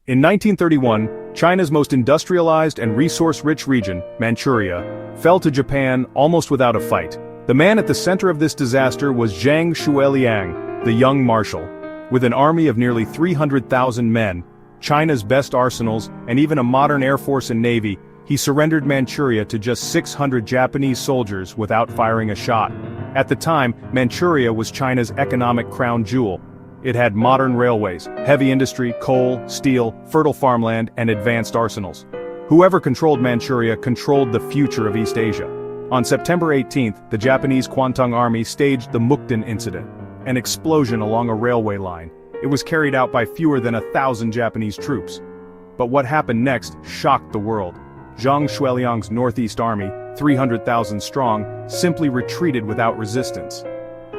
In 1931, China's most industrialized and resource-rich region, Manchuria, fell to Japan almost without a fight. The man at the center of this disaster was Zhang Xueliang, the young marshal. With an army of nearly 300,000 men, China's best arsenals, and even a modern air force and navy, he surrendered Manchuria to just 600 Japanese soldiers without firing a shot. At the time, Manchuria was China's economic crown jewel. It had modern railways, heavy industry, coal, steel, fertile farmland, and advanced arsenals. Whoever controlled Manchuria controlled the future of East Asia. On September 18th, the Japanese Kwantung Army staged the Mukden Incident, an explosion along a railway line. It was carried out by fewer than 1,000 Japanese troops. But what happened next shocked the world. Zhang Xueliang's Northeast Army, 300,000 strong, simply retreated without resistance.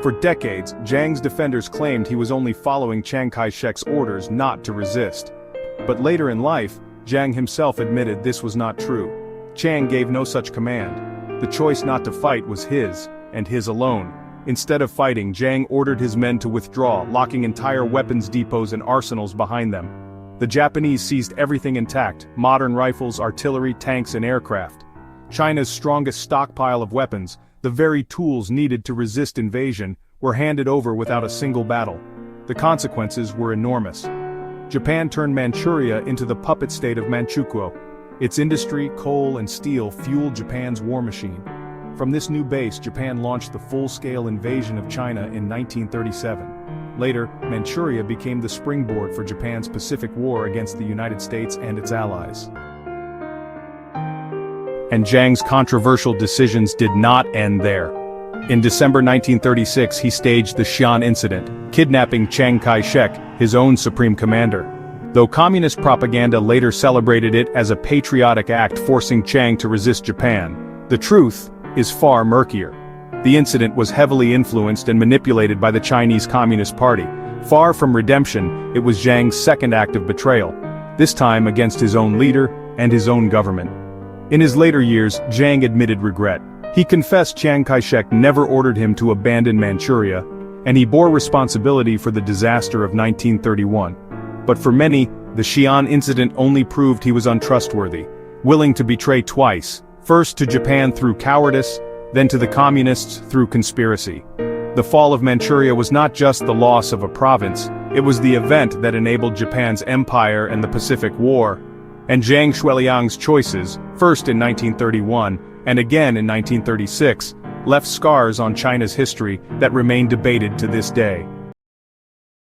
For decades, Zhang's defenders claimed he was only following Chiang Kai-shek's orders not to resist. But later in life, Zhang himself admitted this was not true. Chiang gave no such command. The choice not to fight was his, and his alone. Instead of fighting, Zhang ordered his men to withdraw, locking entire weapons depots and arsenals behind them. The Japanese seized everything intact: modern rifles, artillery, tanks, and aircraft. China's strongest stockpile of weapons, the very tools needed to resist invasion, were handed over without a single battle. The consequences were enormous. Japan turned Manchuria into the puppet state of Manchukuo. Its industry, coal, and steel fueled Japan's war machine. From this new base, Japan launched the full-scale invasion of China in 1937. Later, Manchuria became the springboard for Japan's Pacific War against the United States and its allies. And Zhang's controversial decisions did not end there. In December 1936, he staged the Xi'an Incident, kidnapping Chiang Kai-shek, his own supreme commander. Though communist propaganda later celebrated it as a patriotic act forcing Chiang to resist Japan, the truth is far murkier. The incident was heavily influenced and manipulated by the Chinese Communist Party. Far from redemption, it was Zhang's second act of betrayal, this time against his own leader and his own government. In his later years, Zhang admitted regret. He confessed Chiang Kai-shek never ordered him to abandon Manchuria, and he bore responsibility for the disaster of 1931. But for many, the Xi'an Incident only proved he was untrustworthy, willing to betray twice, first to Japan through cowardice, then to the communists through conspiracy. The fall of Manchuria was not just the loss of a province, it was the event that enabled Japan's empire and the Pacific War. And Zhang Xueliang's choices, first in 1931, and again in 1936, left scars on China's history that remain debated to this day.